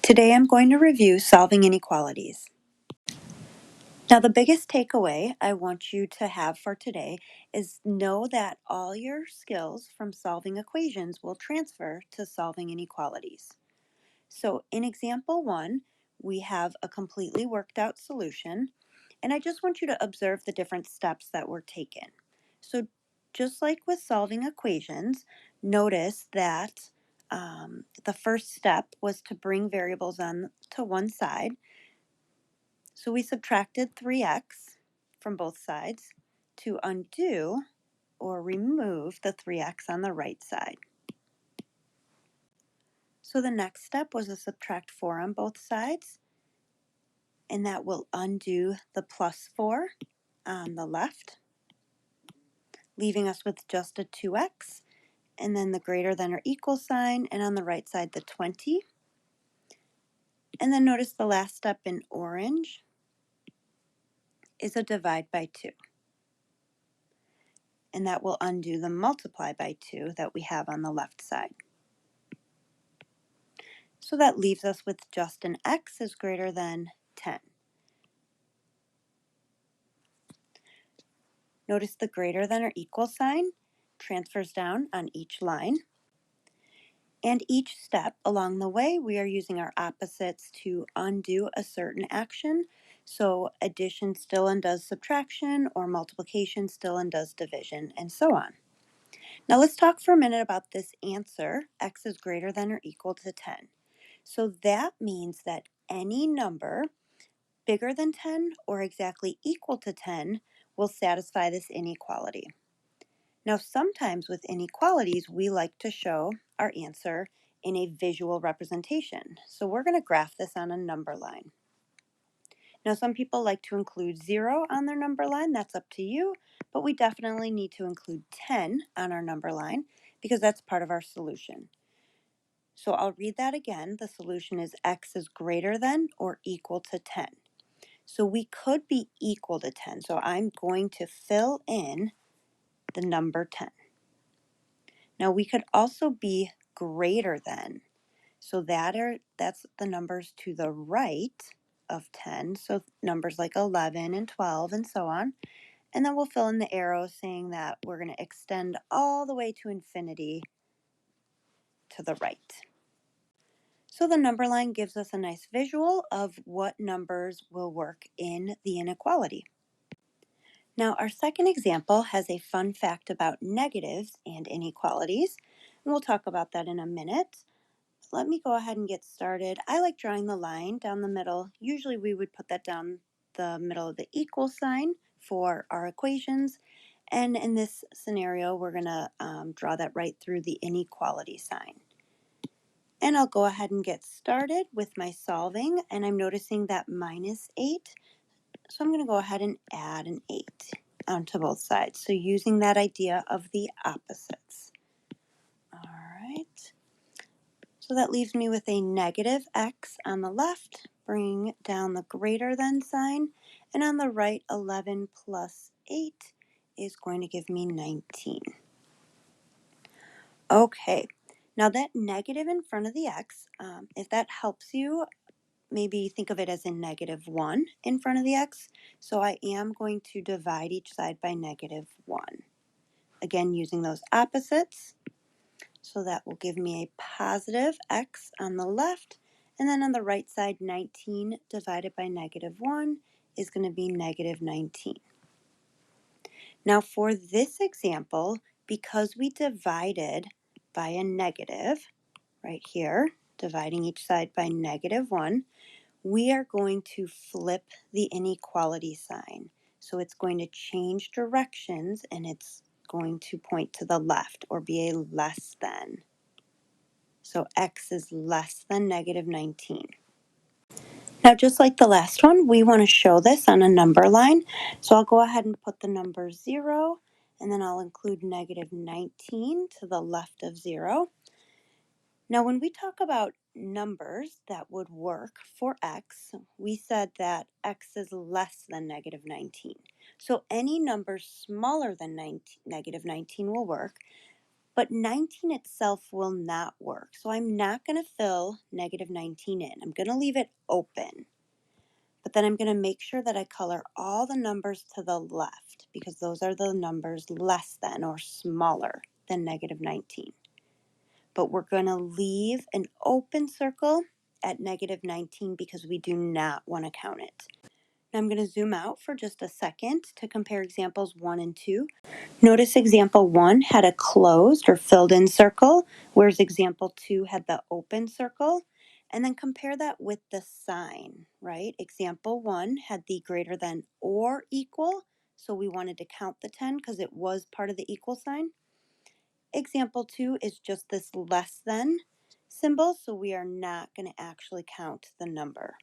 Today I'm going to review solving inequalities. Now the biggest takeaway I want you to have for today is know that all your skills from solving equations will transfer to solving inequalities. So in example 1, we have a completely worked out solution, and I just want you to observe the different steps that were taken. So just like with solving equations, notice that the first step was to bring variables on to one side. So we subtracted 3x from both sides to undo or remove the 3x on the right side. So the next step was to subtract 4 on both sides, and that will undo the plus 4 on the left, leaving us with just a 2x, and then the greater than or equal sign, and on the right side the 20. And then notice the last step in orange is a divide by 2. And that will undo the multiply by 2 that we have on the left side. So that leaves us with just an x is greater than 10. Notice the greater than or equal sign transfers down on each line. And each step along the way, we are using our opposites to undo a certain action. So addition still undoes subtraction, or multiplication still undoes division, and so on. Now let's talk for a minute about this answer, x is greater than or equal to 10. So that means that any number bigger than 10 or exactly equal to 10 will satisfy this inequality. Now sometimes with inequalities, we like to show our answer in a visual representation. So we're going to graph this on a number line. Now some people like to include 0 on their number line, that's up to you, but we definitely need to include 10 on our number line because that's part of our solution. So I'll read that again. The solution is x is greater than or equal to 10. So we could be equal to 10. So I'm going to fill in the number 10. Now we could also be greater than. So that's the numbers to the right of 10. So numbers like 11 and 12 and so on. And then we'll fill in the arrow saying that we're going to extend all the way to infinity to the right. So the number line gives us a nice visual of what numbers will work in the inequality. Now our second example has a fun fact about negatives and inequalities, and we'll talk about that in a minute. Let me go ahead and get started. I like drawing the line down the middle. Usually we would put that down the middle of the equal sign for our equations, and in this scenario we're going to draw that right through the inequality sign. And I'll go ahead and get started with my solving, and I'm noticing that minus 8. So I'm going to go ahead and add an 8 onto both sides. So using that idea of the opposites. All right. So that leaves me with a negative x on the left. Bring down the greater than sign. And on the right, 11 plus 8 is going to give me 19. Okay. Now that negative in front of the x, if that helps you, maybe think of it as a negative 1 in front of the x. So I am going to divide each side by negative 1. Again, using those opposites. So that will give me a positive x on the left. And then on the right side, 19 divided by negative 1 is going to be negative 19. Now for this example, because we divided by a negative, right here, dividing each side by negative 1, we are going to flip the inequality sign. So it's going to change directions and it's going to point to the left or be a less than. So x is less than negative 19. Now just like the last one, we want to show this on a number line. So I'll go ahead and put the number 0 and then I'll include negative 19 to the left of 0. Now, when we talk about numbers that would work for x, we said that x is less than negative 19. So any number smaller than negative 19 will work. But 19 itself will not work. So I'm not going to fill negative 19 in. I'm going to leave it open. But then I'm going to make sure that I color all the numbers to the left because those are the numbers less than or smaller than negative 19. But we're going to leave an open circle at negative 19 because we do not want to count it. Now I'm going to zoom out for just a second to compare examples 1 and 2. Notice example 1 had a closed or filled in circle, whereas example 2 had the open circle. And then compare that with the sign, right? Example 1 had the greater than or equal, so we wanted to count the 10 because it was part of the equal sign. Example 2 is just this less than symbol, so we are not going to actually count the number.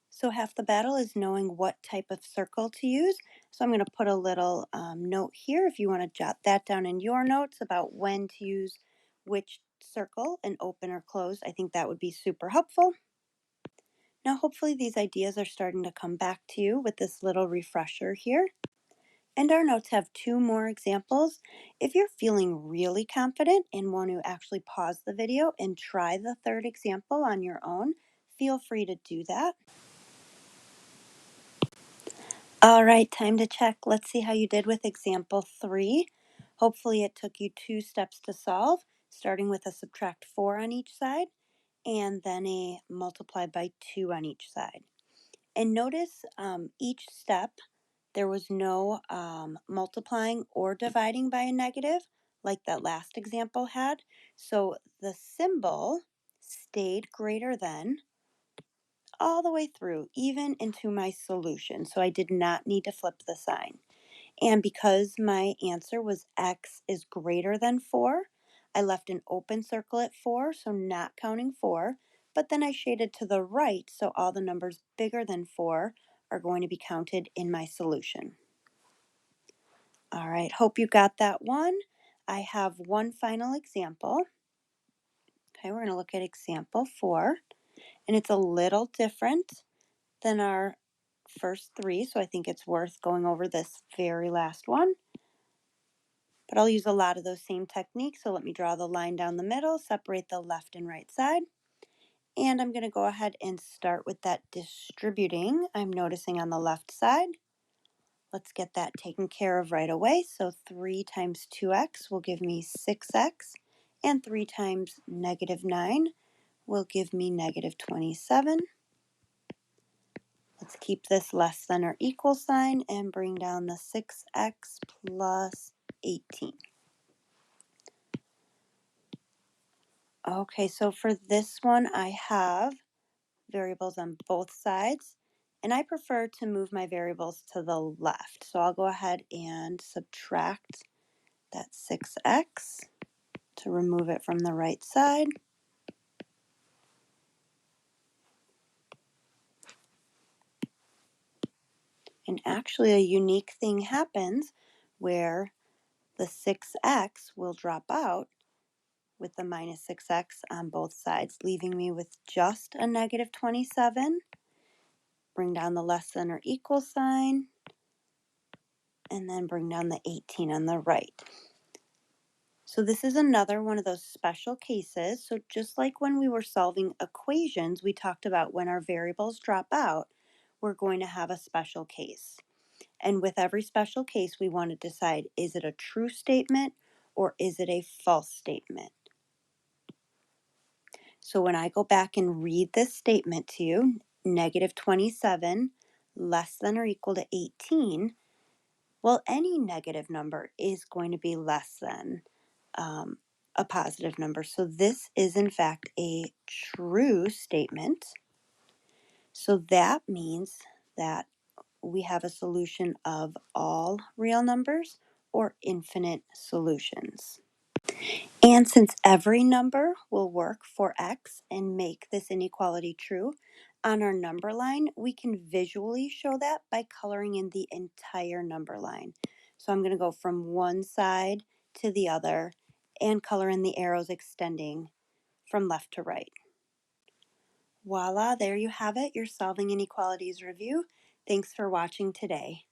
So half the battle is knowing what type of circle to use. So I'm going to put a little note here if you want to jot that down in your notes about when to use which circle, and open or closed. I think that would be super helpful. Now hopefully these ideas are starting to come back to you with this little refresher here. And our notes have 2 more examples. If you're feeling really confident and want to actually pause the video and try the third example on your own, feel free to do that. All right, time to check. Let's see how you did with example 3. Hopefully it took you 2 steps to solve, starting with a subtract 4 on each side and then a multiply by 2 on each side. And notice each step, there was no multiplying or dividing by a negative like that last example had. So the symbol stayed greater than all the way through, even into my solution. So I did not need to flip the sign. And because my answer was x is greater than 4, I left an open circle at 4, so not counting 4. But then I shaded to the right, so all the numbers bigger than 4 are going to be counted in my solution. All right, hope you got that one. I have one final example. Okay, we're going to look at example 4, and it's a little different than our first 3, so I think it's worth going over this very last one. But I'll use a lot of those same techniques, so let me draw the line down the middle, separate the left and right side. And I'm going to go ahead and start with that distributing I'm noticing on the left side. Let's get that taken care of right away. So 3 times 2x will give me 6x, and 3 times negative 9 will give me negative 27. Let's keep this less than or equal sign and bring down the 6x plus 18. Okay, so for this one, I have variables on both sides, and I prefer to move my variables to the left. So I'll go ahead and subtract that 6x to remove it from the right side. And actually a unique thing happens where the 6x will drop out with the minus 6x on both sides, leaving me with just a negative 27. Bring down the less than or equal sign, and then bring down the 18 on the right. So this is another one of those special cases. So just like when we were solving equations, we talked about when our variables drop out, we're going to have a special case. And with every special case, we want to decide, is it a true statement or is it a false statement? So when I go back and read this statement to you, negative 27 less than or equal to 18, well, any negative number is going to be less than a positive number. So this is in fact a true statement. So that means that we have a solution of all real numbers or infinite solutions. And since every number will work for x and make this inequality true, on our number line, we can visually show that by coloring in the entire number line. So I'm going to go from one side to the other and color in the arrows extending from left to right. Voila, there you have it, your Solving Inequalities review. Thanks for watching today.